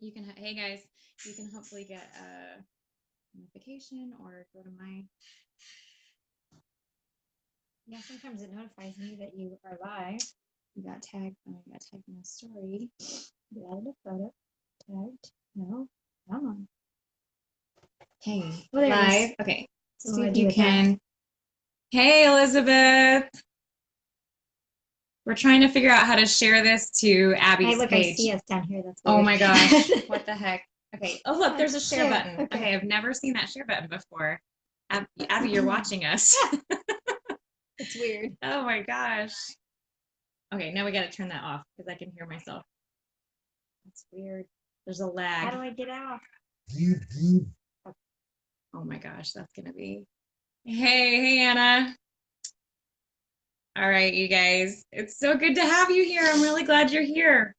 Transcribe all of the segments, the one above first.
you can, hey guys, you can hopefully get a notification or go to my. Yeah, sometimes it notifies me that you are live. You got tagged. Oh, you got tagged in the story. You added a photo. Tagged. No. Come on. Hey, Well, there it is. live. Okay. So See what do I if do you with can. Hey, Elizabeth. We're trying to figure out how to share this to that? Abby's Hey, look, page. I see us down here. That's weird. Oh my gosh. What the heck? Okay. Oh, look, there's a share Share. button. Okay. Okay, I've never seen that share button before. Abby, you're watching us. It's weird. Oh my gosh. Okay, now we got to turn that off because I can hear myself. That's weird. There's a lag. How do I get out? Oh my gosh, that's gonna be. Hey, Anna. All right, you guys. It's so good to have you here. I'm really glad you're here.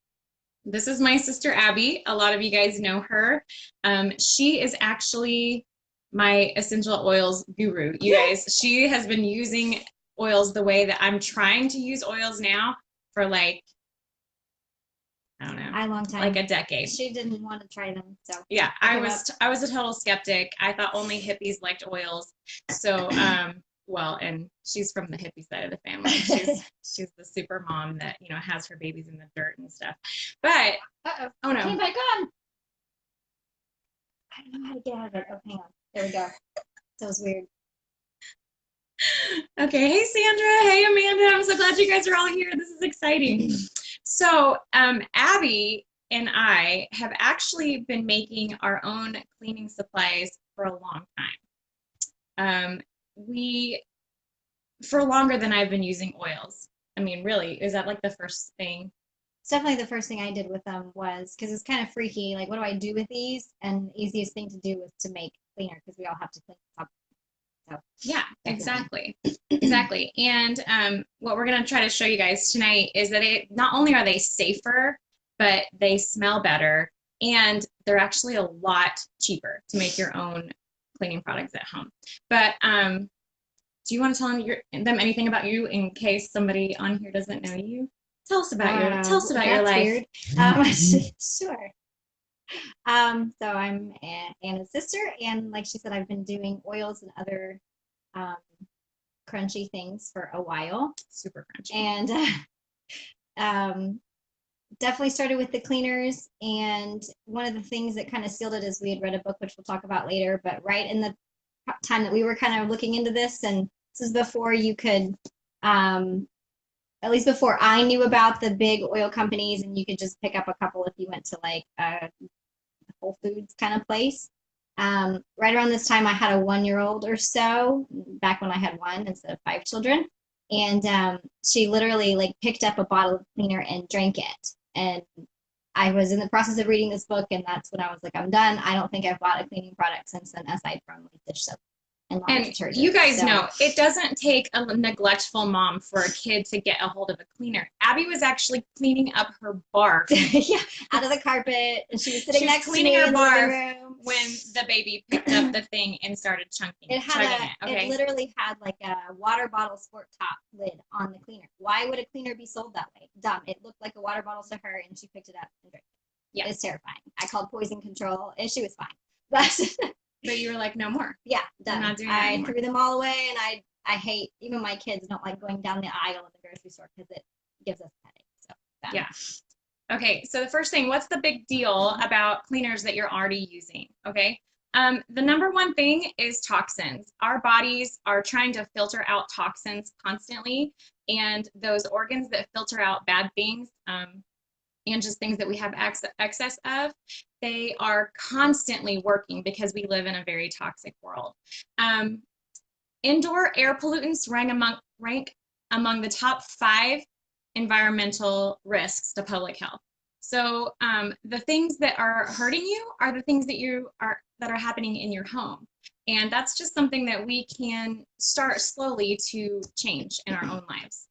This is my sister Abby. A lot of you guys know her. She is actually my essential oils guru. You guys, she has been using oils the way that I'm trying to use oils now for like, I don't know, A long time. like a decade. She didn't want to try them, so yeah, I was a total skeptic. I thought only hippies liked oils. So, well, and she's from the hippie side of the family. She's the super mom that, you know, has her babies in the dirt and stuff. But oh no. Came back on. I don't know how to get out of it. Oh, hang on. There we go. That was weird. Okay, hey Sandra, hey Amanda. I'm so glad you guys are all here. This is exciting. So, Abby and I have actually been making our own cleaning supplies for a long time. We for longer than I've been using oils. I mean, really, is that like the first thing? It's definitely the first thing I did with them was because it's kind of freaky. Like, what do I do with these? And the easiest thing to do was to make cleaner because we all have to clean up. So, yeah, exactly. Exactly. And what we're going to try to show you guys tonight is that not only are they safer, but they smell better and they're actually a lot cheaper to make your own cleaning products at home. But do you want to tell them anything about you in case somebody on here doesn't know you? Tell us about your life. Weird. Sure. So I'm Anna's sister, and like she said, I've been doing oils and other crunchy things for a while. Super crunchy. And definitely started with the cleaners. And one of the things that kind of sealed it is we had read a book, which we'll talk about later, but right in the time that we were kind of looking into this, and this is before you could, at least before I knew about the big oil companies, and you could just pick up a couple if you went to like a Whole Foods kind of place. Right around this time, I had a 1-year-old or so, back when I had one instead of 5 children. And she literally like picked up a bottle of cleaner and drank it. And I was in the process of reading this book, and that's when I was like, I'm done. I don't think I've bought a cleaning product since then, aside from like dish soap and laundry detergent. You guys know it doesn't take a neglectful mom for a kid to get a hold of a cleaner. Abby was actually cleaning up her barf. Yeah, out of the carpet, and she was sitting next to me in the living room when the baby picked up the thing and started chugging it. Okay? It literally had like a water bottle sport top lid on the cleaner. Why would a cleaner be sold that way? Dumb. It looked like a water bottle to her, and she picked it up and drank it. Yeah, it's terrifying. I called poison control, and she was fine. But you were like, no more. Yeah, done. I'm not doing that I anymore. threw them all away, and I hate, even my kids don't like going down the aisle in the grocery store because it gives us a headache. So done. Yeah. Okay, so the first thing, what's the big deal about cleaners that you're already using? Okay. The number one thing is toxins. Our bodies are trying to filter out toxins constantly, and those organs that filter out bad things, and just things that we have excess of, they are constantly working because we live in a very toxic world. Indoor air pollutants rank among the top 5 environmental risks to public health. So the things that are hurting you are the things that are happening in your home. And that's just something that we can start slowly to change in our own lives.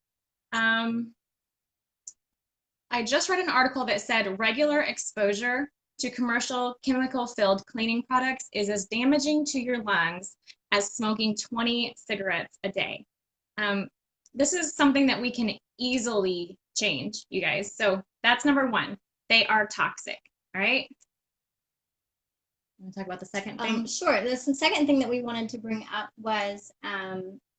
I just read an article that said regular exposure to commercial chemical-filled cleaning products is as damaging to your lungs as smoking 20 cigarettes a day. This is something that we can easily change, you guys. So that's number one. They are toxic, all right? Want to talk about the second thing? Sure. The second thing that we wanted to bring up was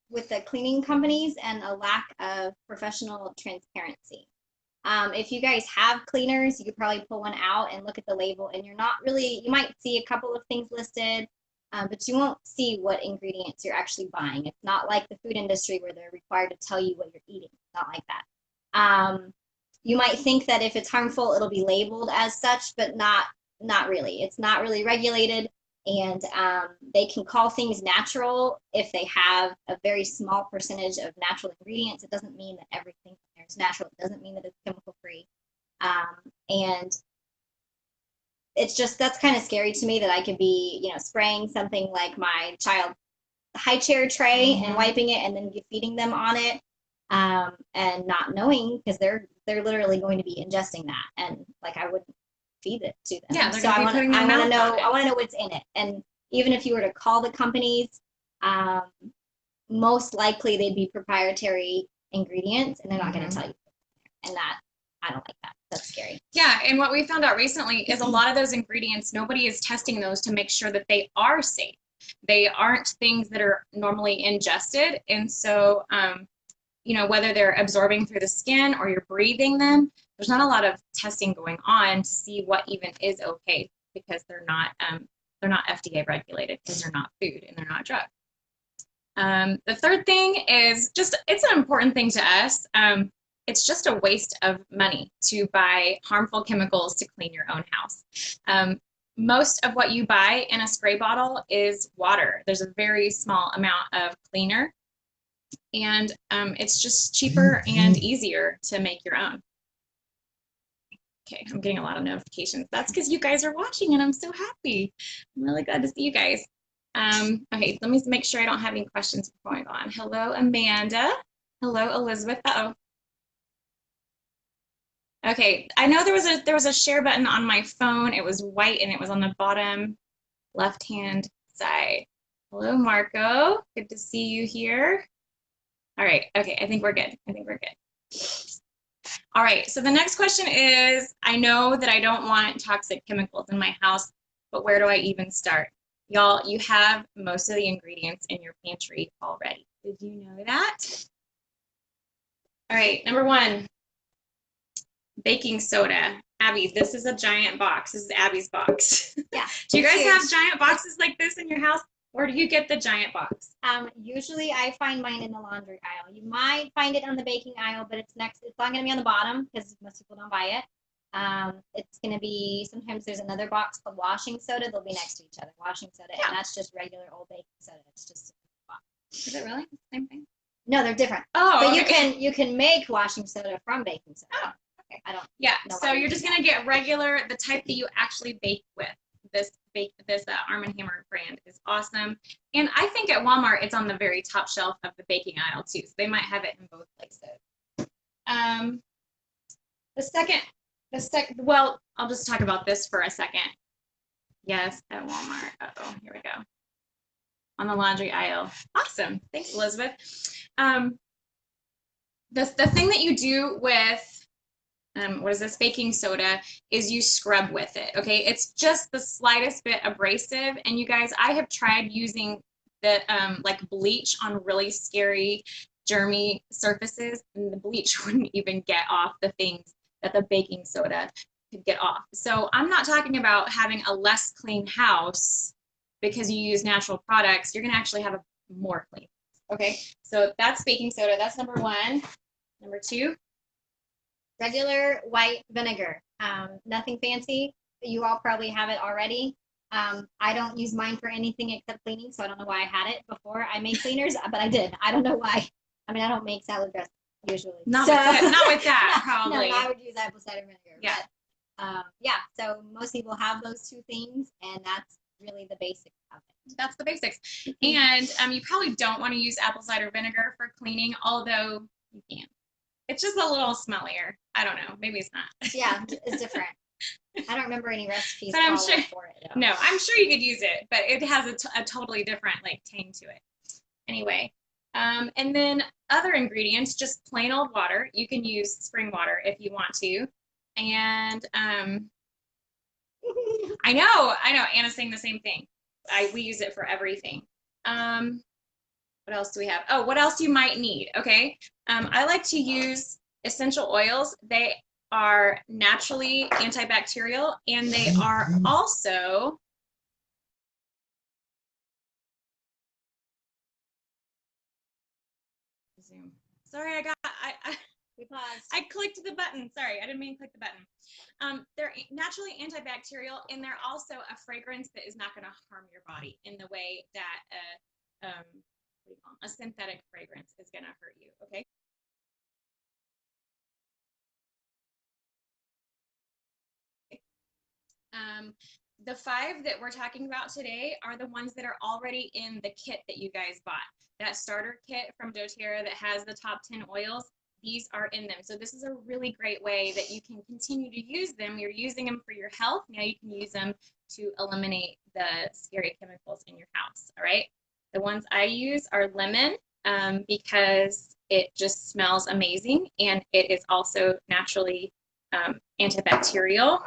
with the cleaning companies and a lack of professional transparency. If you guys have cleaners, you could probably pull one out and look at the label, and you're not really, you might see a couple of things listed, but you won't see what ingredients you're actually buying. It's not like the food industry where they're required to tell you what you're eating. It's not like that. You might think that if it's harmful, it'll be labeled as such, but not really. It's not really regulated, and they can call things natural if they have a very small percentage of natural ingredients. It doesn't mean that everything there is natural. It doesn't mean that it's chemical free, and it's just that's kind of scary to me that I could be, spraying something like my child's high chair tray and wiping it and then feeding them on it, and not knowing because they're literally going to be ingesting that, and like I wouldn't feed it to them. Yeah, they're so gonna be putting their mouth on it. I want to know what's in it, and even if you were to call the companies, most likely they'd be proprietary ingredients, and they're not going to tell you, and that I don't like that. That's scary. Yeah, and what we found out recently is a lot of those ingredients, nobody is testing those to make sure that they are safe. They aren't things that are normally ingested, and so whether they're absorbing through the skin or you're breathing them, there's not a lot of testing going on to see what even is okay, because they're not FDA regulated, because they're not food and they're not drugs. The third thing is it's an important thing to us. It's just a waste of money to buy harmful chemicals to clean your own house. Most of what you buy in a spray bottle is water. There's a very small amount of cleaner, and it's just cheaper and easier to make your own. Okay, I'm getting a lot of notifications. That's because you guys are watching, and I'm so happy. I'm really glad to see you guys. Okay, let me make sure I don't have any questions before I go on. Hello, Amanda. Hello, Elizabeth. Uh-oh. Okay, I know there was a share button on my phone. It was white and it was on the bottom left-hand side. Hello, Marco. Good to see you here. All right, okay, I think we're good. All right, so the next question is, I know that I don't want toxic chemicals in my house, but where do I even start? Y'all, you have most of the ingredients in your pantry already. Did you know that? All right, number 1. Baking soda. Abby, this is a giant box. This is Abby's box. Yeah. Do you guys have giant boxes like this in your house? Or do you get the giant box? Usually I find mine in the laundry aisle. You might find it on the baking aisle, but it's not going to be on the bottom because most people don't buy it. It's going to be, sometimes there's another box called washing soda. They'll be next to each other. Washing soda, yeah. And that's just regular old baking soda. It's just a box. Is it really the same thing? No, they're different. Oh, but okay. you can make washing soda from baking soda. Oh. Okay. I don't. Yeah, so you're just gonna get regular, the type that you actually bake with. This Arm & Hammer brand is awesome, and I think at Walmart it's on the very top shelf of the baking aisle too. So they might have it in both places. Well, I'll just talk about this for a second. Yes, at Walmart. Uh-oh, here we go. On the laundry aisle. Awesome. Thanks, Elizabeth. The thing that you do with what is this, baking soda, is you scrub with it, okay? It's just the slightest bit abrasive, and you guys, I have tried using the like bleach on really scary germy surfaces, and the bleach wouldn't even get off the things that the baking soda could get off. So I'm not talking about having a less clean house because you use natural products. You're gonna actually have a more clean, okay? So that's baking soda, that's number 1. Number 2, regular white vinegar. Nothing fancy. You all probably have it already. I don't use mine for anything except cleaning, so I don't know why I had it before I made cleaners, but I did. I don't know why. I mean, I don't make salad dressing usually. Not with that, probably. No, I would use apple cider vinegar. Yeah. But, yeah, so most people have those 2 things, and that's really the basics of it. That's the basics. And you probably don't want to use apple cider vinegar for cleaning, although you can. It's just a little smellier. I don't know. Maybe it's not. Yeah, it's different. I don't remember any recipes but I'm sure, for it. Though. No, I'm sure you could use it, but it has a totally different like tang to it. Anyway, and then other ingredients, just plain old water. You can use spring water if you want to. And I know. Anna's saying the same thing. We use it for everything. What else do we have? Oh, what else you might need? Okay. I like to use essential oils. They are naturally antibacterial and they are also Zoom. Sorry, We paused. I clicked the button. Sorry, I didn't mean to click the button. They're naturally antibacterial, and they're also a fragrance that is not going to harm your body in the way that what do you call them? A synthetic fragrance is going to hurt you. Okay. The 5 that we're talking about today are the ones that are already in the kit that you guys bought. That starter kit from doTERRA that has the top 10 oils, these are in them. So this is a really great way that you can continue to use them. You're using them for your health. Now you can use them to eliminate the scary chemicals in your house. All right. The ones I use are lemon because it just smells amazing and it is also naturally antibacterial.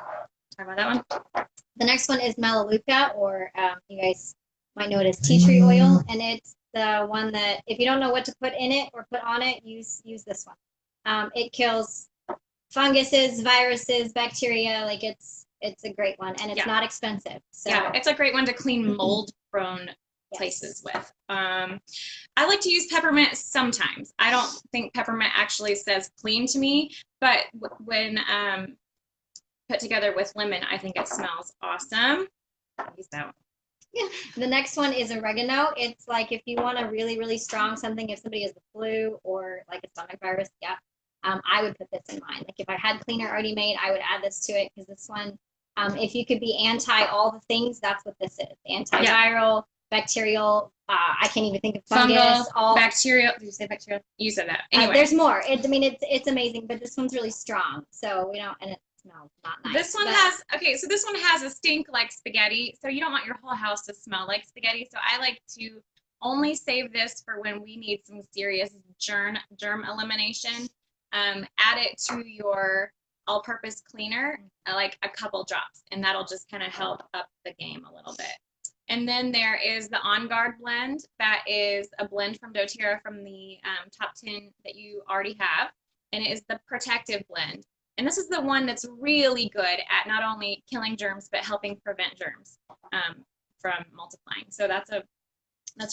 Talk about that one. The next one is Melaleuca, or you guys might know it as tea tree oil, and it's the one that if you don't know what to put in it or put on it, use this one. It kills funguses, viruses, bacteria. Like it's a great one, and it's not expensive. So yeah, it's a great one to clean mold-prone places with. I like to use peppermint sometimes. I don't think peppermint actually says clean to me, but when put together with lemon, I think it smells awesome. Use that one. Yeah. The next one is oregano. It's like if you want a really, really strong something, if somebody has the flu or like a stomach virus, I would put this in mine. Like if I had cleaner already made, I would add this to it because this one, if you could be anti all the things, that's what this is. Antiviral, bacterial, I can't even think of fungus. Fungal, all bacterial. Did you say bacterial? You said that. Anyway. There's more. It's amazing, but this one's really strong. So and it smells not nice. This one so this one has a stink like spaghetti. So you don't want your whole house to smell like spaghetti. So I like to only save this for when we need some serious germ elimination. Add it to your all-purpose cleaner, like a couple drops, and that'll just kind of help up the game a little bit. And then there is the On Guard blend. That is a blend from doTERRA from the top 10 that you already have. And it is the protective blend. And this is the one that's really good at not only killing germs, but helping prevent germs from multiplying. So that's a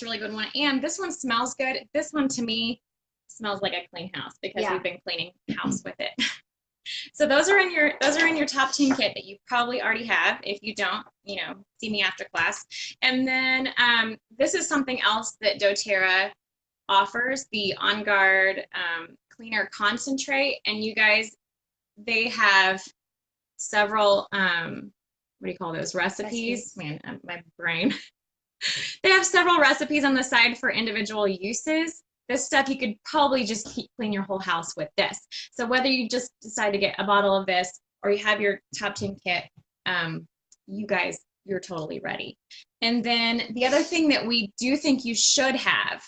really good one. And this one smells good. This one to me smells like a clean house because we've been cleaning house with it. So those are in your top 10 kit that you probably already have. If you don't, see me after class. And then this is something else that doTERRA offers, the On Guard Cleaner Concentrate. And you guys, they have several what do you call those recipes? Man, my brain. They have several recipes on the side for individual uses. This stuff you could probably just clean your whole house with this. So whether you just decide to get a bottle of this or you have your top 10 kit, you guys, you're totally ready. And then the other thing that we do think you should have,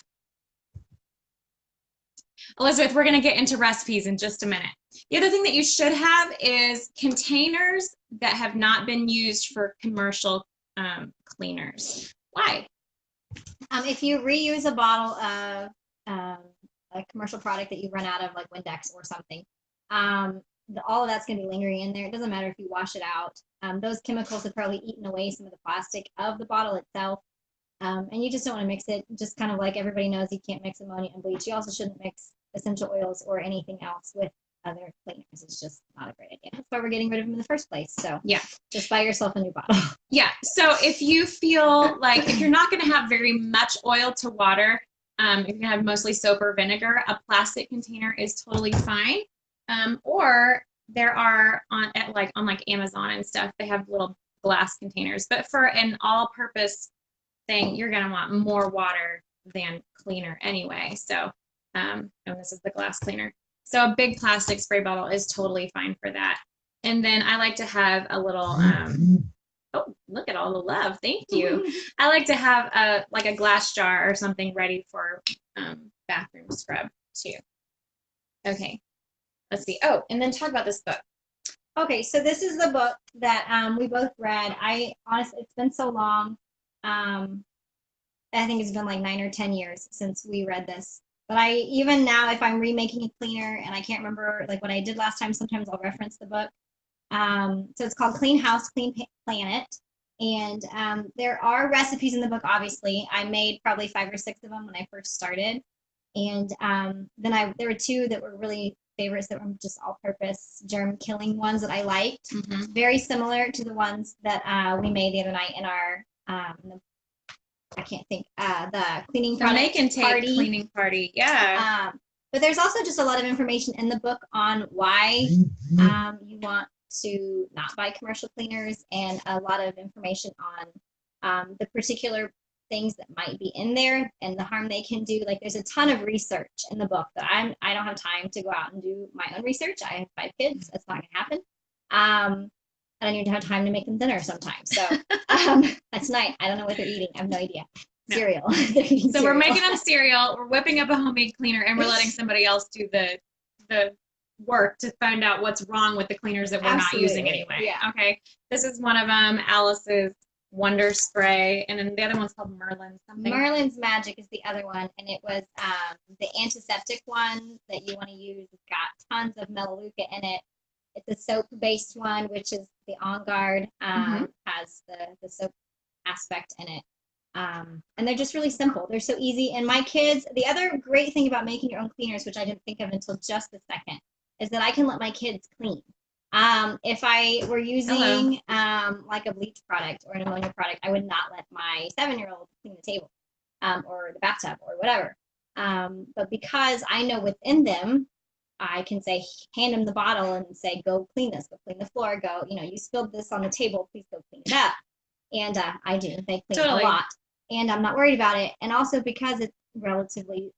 Elizabeth, we're going to get into recipes in just a minute. The other thing that you should have is containers that have not been used for commercial cleaners. Why? If you reuse a bottle of a commercial product that you run out of, like Windex or something, all of that's going to be lingering in there. It doesn't matter if you wash it out. Those chemicals have probably eaten away some of the plastic of the bottle itself. And you just don't want to mix it. Just kind of like everybody knows you can't mix ammonia and bleach. You also shouldn't mix essential oils or anything else with other cleaners. It's just not a great idea. That's why we're getting rid of them in the first place. So yeah, just buy yourself a new bottle. Yeah. So if you feel like if you're not going to have very much oil to water, if you have mostly soap or vinegar, a plastic container is totally fine. Or there are on Amazon and stuff, they have little glass containers. But for an all-purpose thing, you're going to want more water than cleaner anyway. So, and this is the glass cleaner. So a big plastic spray bottle is totally fine for that. And then I like to have a little, oh, look at all the love. Thank you. I like to have a glass jar or something ready for bathroom scrub too. Okay, let's see. Oh, and then talk about this book. Okay, so this is the book that we both read. I honestly, it's been so long. Um, I think it's been like 9 or 10 years since we read this. But I even now, if I'm remaking a cleaner and I can't remember like what I did last time, sometimes I'll reference the book. So it's called Clean House, Planet. And there are recipes in the book, obviously. I made probably 5 or 6 of them when I first started. And then there were 2 that were really favorites that were just all-purpose germ killing ones that I liked. Mm-hmm. Very similar to the ones that we made the other night in our I can't think the cleaning The make and take party. cleaning party. Yeah. But there's also just a lot of information in the book on why you want to not buy commercial cleaners, and a lot of information on the particular things that might be in there and the harm they can do. Like there's a ton of research in the book that I don't have time to go out and do my own research. I have 5 kids. That's not going to happen. And I need to have time to make them dinner sometimes. So tonight, I don't know what they're eating. I have no idea. No. Cereal. So cereal. we're making them cereal. We're whipping up a homemade cleaner, and we're letting somebody else do the work to find out what's wrong with the cleaners that we're not using anyway. Yeah. Okay. This is one of them. Alice's Wonder Spray, and then the other one's called Merlin something. Merlin's Magic is the other one, and it was the antiseptic one that you want to use. It's got tons of melaleuca in it. It's a soap-based one, which is the On Guard, has the soap aspect in it. And they're just really simple. They're so easy. And my kids, the other great thing about making your own cleaners, which I didn't think of until just a second, is that I can let my kids clean. If I were using like a bleach product or an ammonia product, I would not let my 7-year-old clean the table or the bathtub or whatever. But because I know within them, I can say, hand them the bottle and say, go clean this, go clean the floor, go, you spilled this on the table, please go clean it up. And I do. They clean a lot. And I'm not worried about it. And also because it's relatively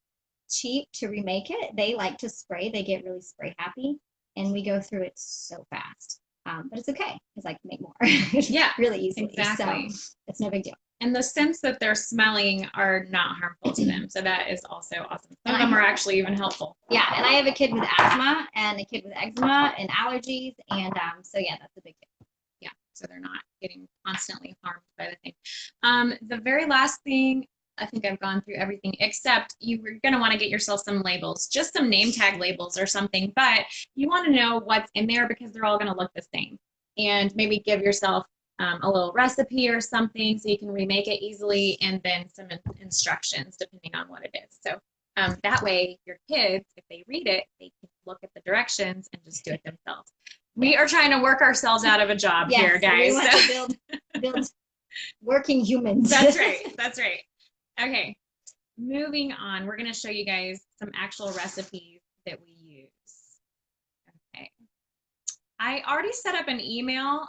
cheap to remake it, they like to spray. They get really spray happy. And we go through it so fast. But it's okay because I can make more. Yeah, really easily. Exactly. So it's no big deal. And the scents that they're smelling are not harmful to them. So that is also awesome. Some of them are actually even helpful. Yeah, and I have a kid with asthma and a kid with eczema and allergies. And so, yeah, that's a big deal. Yeah, so they're not getting constantly harmed by the thing. The very last thing, I think I've gone through everything, except you're going to want to get yourself some labels, just some name tag labels or something. But you want to know what's in there because they're all going to look the same. And maybe give yourself a little recipe or something so you can remake it easily, and then some instructions depending on what it is. So that way your kids, if they read it, they can look at the directions and just do it themselves. We are trying to work ourselves out of a job here, guys. We want to build working humans. That's right. That's right. Okay. Moving on, we're going to show you guys some actual recipes that we use. Okay. I already set up an email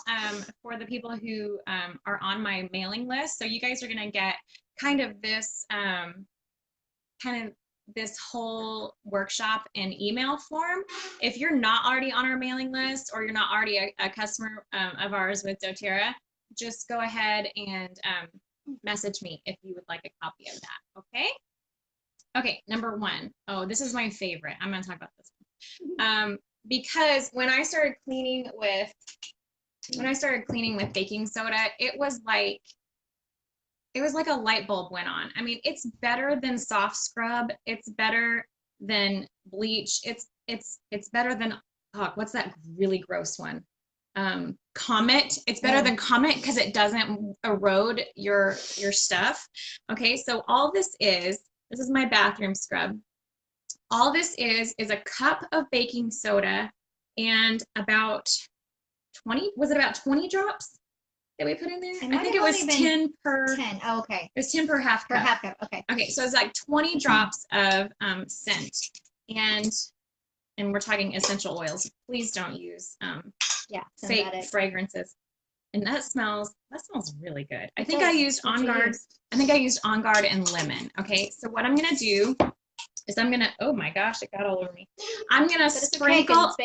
for the people who are on my mailing list. So you guys are going to get kind of this this whole workshop in email form. If you're not already on our mailing list or you're not already a customer of ours with doTERRA, just go ahead and message me if you would like a copy of that. Okay. Okay. Number 1. Oh, this is my favorite. I'm going to talk about this one. Because when I started cleaning with baking soda, it was like a light bulb went on. I mean, it's better than soft scrub. It's better than bleach. It's better than, what's that really gross one? Comet. It's better than Comet because it doesn't erode your stuff. Okay, so all this is my bathroom scrub. All this is a cup of baking soda and about 20 drops that we put in there? I think it was 10 per 10. Oh, okay. It was 10 per half cup. Per half cup. Okay. Okay, so it's like 20 drops of scent, and we're talking essential oils. Please don't use fake fragrances. And that smells really good. I think I used On Guard. I think I used On Guard and lemon. Okay, so what I'm gonna do is oh my gosh, it got all over me. I'm gonna sprinkle.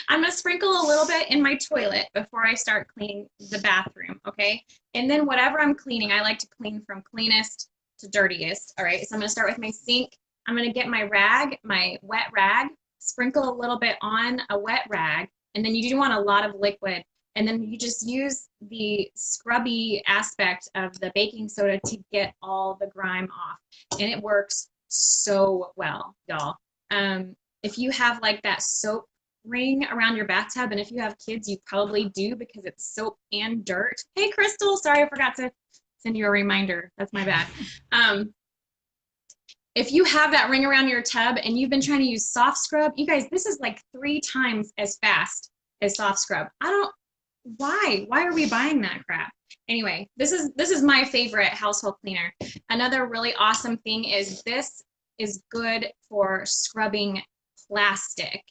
I'm gonna sprinkle a little bit in my toilet before I start cleaning the bathroom. Okay, and then whatever I'm cleaning, I like to clean from cleanest to dirtiest. All right, so I'm gonna start with my sink. I'm gonna get my wet rag, sprinkle a little bit on a wet rag, and then you do want a lot of liquid. And then you just use the scrubby aspect of the baking soda to get all the grime off. And it works so well, y'all. If you have like that soap ring around your bathtub, and if you have kids, you probably do because it's soap and dirt. Hey, Crystal, sorry I forgot to send you a reminder. That's my bad. If you have that ring around your tub and you've been trying to use soft scrub, you guys, this is like 3 times as fast as soft scrub. Why are we buying that crap? Anyway, this is my favorite household cleaner. Another really awesome thing is this is good for scrubbing plastic.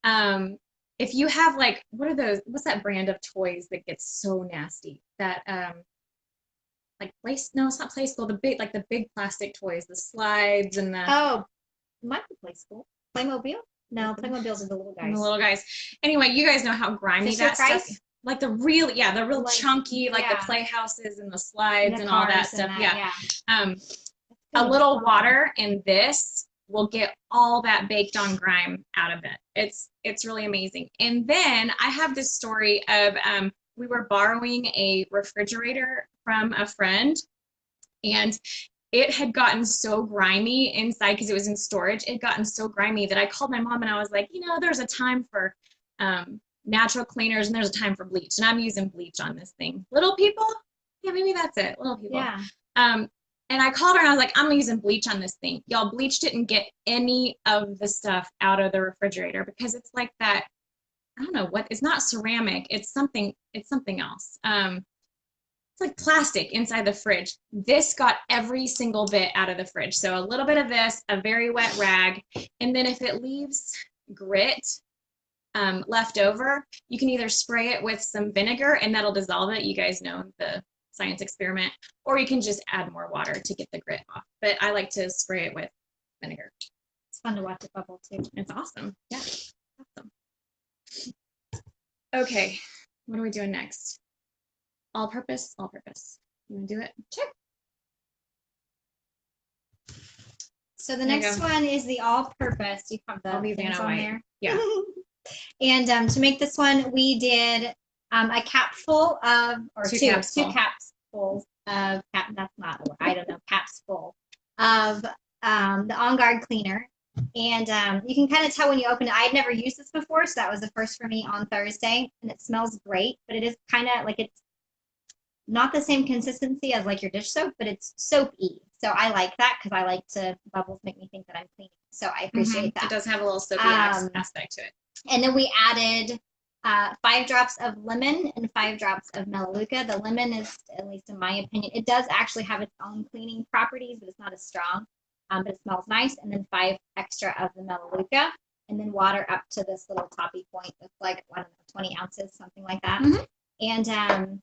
If you have like, what's that brand of toys that gets so nasty? That like no, it's not Play School, the big plastic toys, the slides and the Oh, might be Play School. Playmobil? No, Playmobil's are the little guys. The little guys. Anyway, you guys know how grimy Fisher that Price? stuff. Like the real Like, chunky, like the yeah. playhouses and the slides The and all that cars stuff. and Yeah. yeah. A little water in this will get all that baked on grime out of it. It's really amazing. And then I have this story of we were borrowing a refrigerator from a friend, and it had gotten so grimy inside because it was in storage. It had gotten so grimy that I called my mom and I was like, there's a time for natural cleaners and there's a time for bleach. And I'm using bleach on this thing. Little people? Yeah, maybe that's it. Little people. Yeah. And I called her and I was like, I'm using bleach on this thing. Y'all, bleach didn't get any of the stuff out of the refrigerator because it's like that. I don't know what, it's not ceramic. It's something else. It's like plastic inside the fridge. This got every single bit out of the fridge. So a little bit of this, a very wet rag, and then if it leaves grit left over, you can either spray it with some vinegar and that'll dissolve it. You guys know the science experiment, or you can just add more water to get the grit off. But I like to spray it with vinegar. It's fun to watch it bubble too. It's awesome. Yeah, awesome. Okay, what are we doing next? All purpose, all purpose. You want to do it? Sure. So the next one is the all-purpose. You have the things on there. Yeah. And to make this one, we did a capful of, or two caps full of, that's not, I don't know, caps full of the On Guard cleaner. And you can kind of tell when you open it. I'd never used this before, so that was the first for me on Thursday. And it smells great, but it is kind of like, it's not the same consistency as like your dish soap, but it's soapy. So I like that because I like to, bubbles make me think that I'm cleaning. So I appreciate that. It does have a little soapy aspect to it. And then we added 5 drops of lemon and 5 drops of melaleuca. The lemon is, at least in my opinion, it does actually have its own cleaning properties, but it's not as strong. But it smells nice. And then 5 extra of the melaleuca, and then water up to this little toppy point that's like, I don't know, 20 ounces, something like that. And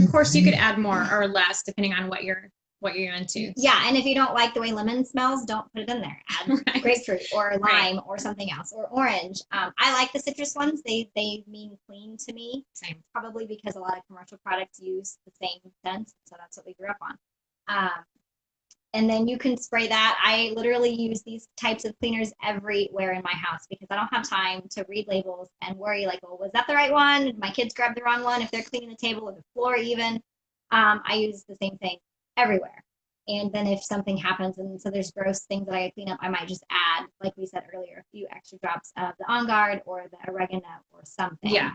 of course, you could add more or less depending on what you're into. Yeah, and if you don't like the way lemon smells, don't put it in there. Add grapefruit or lime or something else, or orange. I like the citrus ones. They mean clean to me. Same. Probably because a lot of commercial products use the same scent, so that's what we grew up on. And then you can spray that. I literally use these types of cleaners everywhere in my house because I don't have time to read labels and worry like, well, was that the right one? Did my kids grab the wrong one? If they're cleaning the table or the floor even, I use the same thing everywhere. And then if something happens and so there's gross things that I clean up, I might just add, like we said earlier, a few extra drops of the On Guard or the oregano or something. Yeah.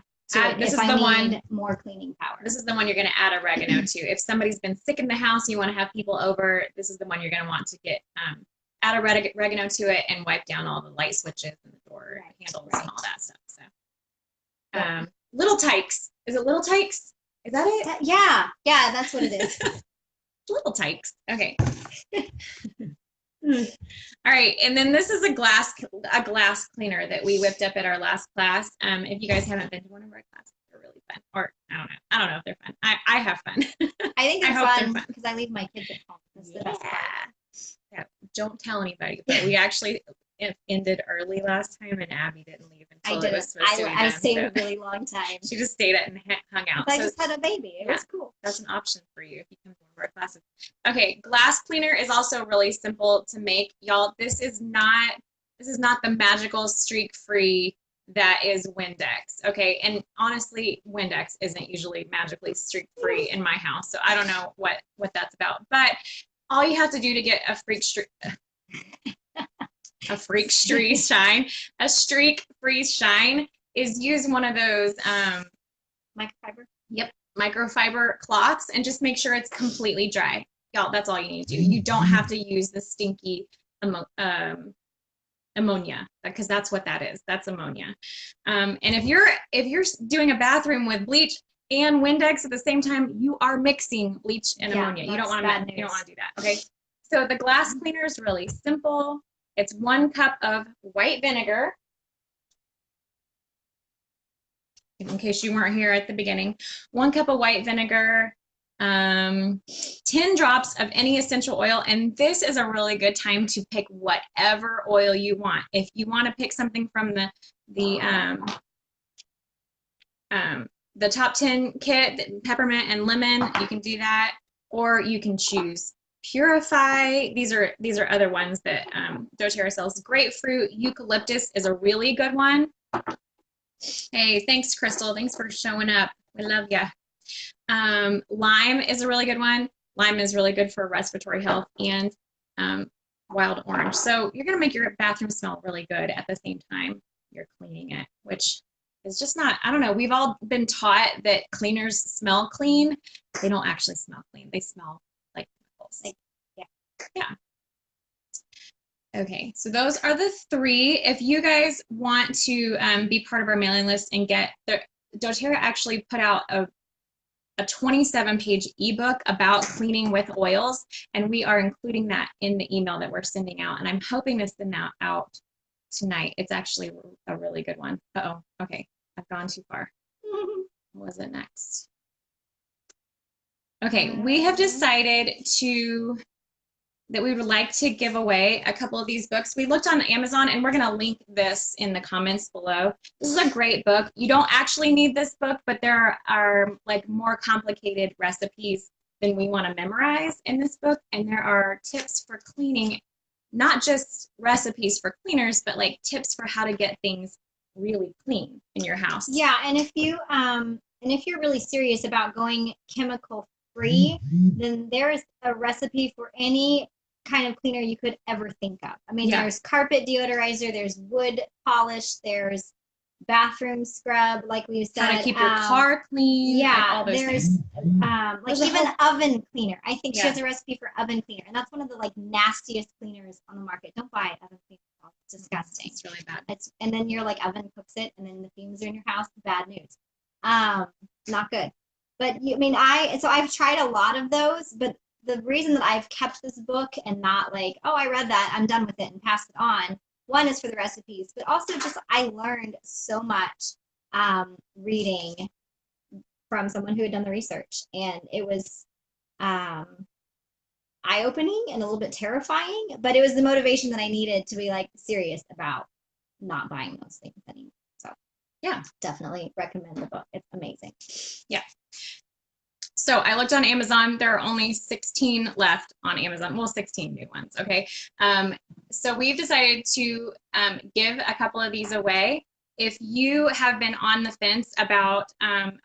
This is the one more cleaning power. This is the one you're going to add oregano to. If somebody's been sick in the house, you want to have people over, this is the one you're going to want to get add oregano to it and wipe down all the light switches and the door handles and all that stuff. So, Little Tykes. Is it Little Tykes? Is that it? Yeah, that's what it is. Little Tykes. Okay. All right, and then this is a glass cleaner that we whipped up at our last class. If you guys haven't been to one of our classes, they're really fun. Or I don't know if they're fun. I have fun. I think they're fun because I leave my kids at home. That's the best part. Yeah. Don't tell anybody, but we actually ended early last time, and Abby didn't leave until it was supposed to. I stayed a really long time. She just stayed and hung out. I just had a baby. It was cool. That's an option for you if you come to one of our classes. Okay, glass cleaner is also really simple to make, y'all. This is not the magical streak-free that is Windex. Okay. And honestly, Windex isn't usually magically streak free in my house. So I don't know what that's about. But all you have to do to get a streak free shine is use one of those Microfiber. yep, microfiber cloths and just make sure it's completely dry. Y'all, that's all you need to do. You don't have to use the stinky ammonia, because that's what that is. That's ammonia. And if you're doing a bathroom with bleach and Windex at the same time, you are mixing bleach and ammonia. You don't want to do that. Okay. So the glass cleaner is really simple. It's 1 cup of white vinegar. In case you weren't here at the beginning, 1 cup of white vinegar, 10 drops of any essential oil. And this is a really good time to pick whatever oil you want. If you want to pick something from the top 10 kit, peppermint and lemon, you can do that, or you can choose Purify. These are other ones that doTERRA sells. Grapefruit, eucalyptus is a really good one. Hey, thanks, Crystal. Thanks for showing up. We love ya. Lime is a really good one. Lime is really good for respiratory health, and wild orange. So you're going to make your bathroom smell really good at the same time you're cleaning it, which is just not, I don't know. We've all been taught that cleaners smell clean. They don't actually smell clean. They smell like chemicals. Yeah. Okay, so those are the 3. If you guys want to be part of our mailing list and get the doTERRA actually put out a 27-page ebook about cleaning with oils, and we are including that in the email that we're sending out, and I'm hoping to send that out tonight. It's actually a really good one. Uh-oh, okay, I've gone too far. What was it next? Okay, we have decided that we would like to give away a couple of these books. We looked on Amazon, and we're going to link this in the comments below. This is a great book. You don't actually need this book, but there are like more complicated recipes than we want to memorize in this book. And there are tips for cleaning, not just recipes for cleaners, but like tips for how to get things really clean in your house. Yeah, and if you're really serious about going chemical free, then there is a recipe for any kind of cleaner you could ever think of. I mean, there's carpet deodorizer, there's wood polish, there's bathroom scrub, like we said. How to keep your car clean. Yeah, all those there's things. like even oven cleaner. I think she has a recipe for oven cleaner, and that's one of the like nastiest cleaners on the market. Don't buy oven cleaner. It's disgusting. It's really bad. And then your like oven cooks it, and then the fumes are in your house. Bad news. Not good. But I've tried a lot of those, but the reason that I've kept this book and not like, oh, I read that, I'm done with it and passed it on. One is for the recipes, but also just I learned so much reading from someone who had done the research, and it was eye-opening and a little bit terrifying, but it was the motivation that I needed to be like serious about not buying those things anymore. So yeah, definitely recommend the book. It's amazing. Yeah. So I looked on Amazon. There are only 16 left on Amazon. Well, 16 new ones. Okay. So we've decided to give a couple of these away. If you have been on the fence about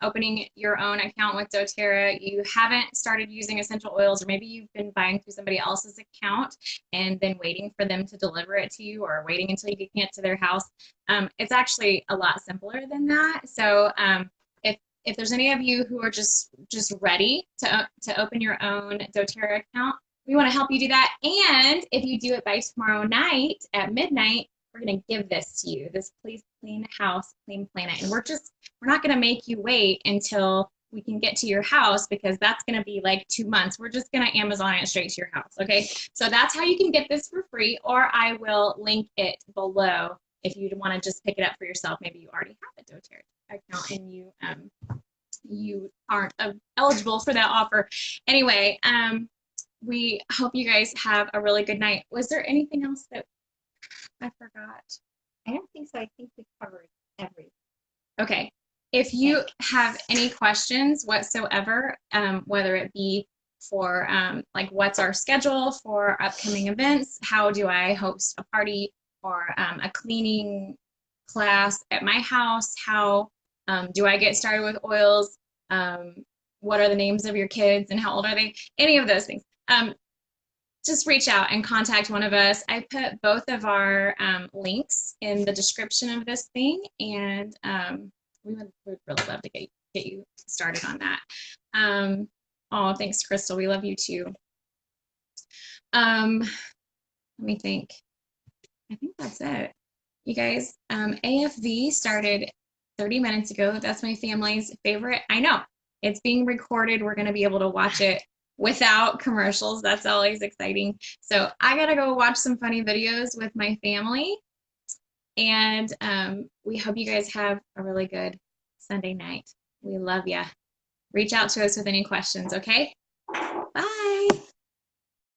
opening your own account with doTERRA, you haven't started using essential oils, or maybe you've been buying through somebody else's account and then waiting for them to deliver it to you, or waiting until you can get to their house, it's actually a lot simpler than that. So if there's any of you who are just ready to open your own doTERRA account, we want to help you do that. And if you do it by tomorrow night at midnight, we're going to give this to you, this Please Clean House, Clean Planet. And we're not going to make you wait until we can get to your house, because that's going to be like 2 months. We're just going to Amazon it straight to your house. Okay. So that's how you can get this for free, or I will link it below if you want to just pick it up for yourself. Maybe you already have a doTERRA account and you aren't eligible for that offer. Anyway, we hope you guys have a really good night. Was there anything else that I forgot? I don't think so. I think we covered everything. Okay. If you have any questions whatsoever, whether it be for like what's our schedule for upcoming events, how do I host a party, or a cleaning class at my house? How do I get started with oils? Um, what are the names of your kids and how old are they? Any of those things. Just reach out and contact one of us. I put both of our links in the description of this thing, and we would really love to get you started on that. Oh, thanks, Crystal. We love you too. Let me think. I think that's it. You guys, AFV started 30 minutes ago. That's my family's favorite. I know it's being recorded. We're going to be able to watch it without commercials. That's always exciting. So I got to go watch some funny videos with my family. And we hope you guys have a really good Sunday night. We love you. Reach out to us with any questions, okay? Bye.